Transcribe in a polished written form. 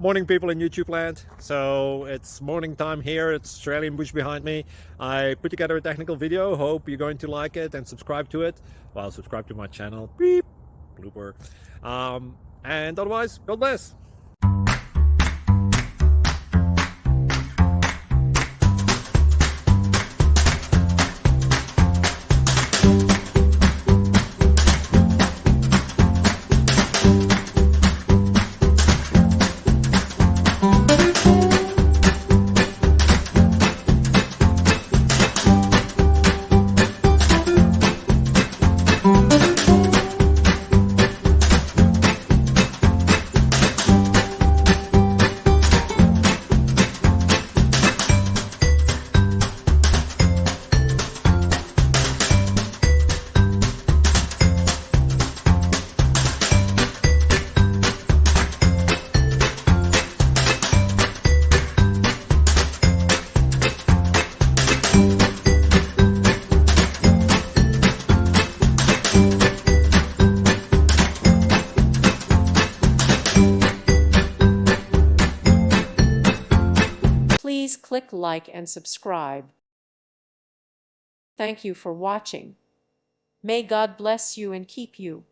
Morning, people in YouTube land. So it's morning time here. It's Australian bush behind me. I put together a technical video. Hope you're going to like it and subscribe to it. Well, subscribe to my channel. Beep. Blooper. And otherwise, God bless. Please click like and subscribe. Thank you for watching. May God bless you and keep you.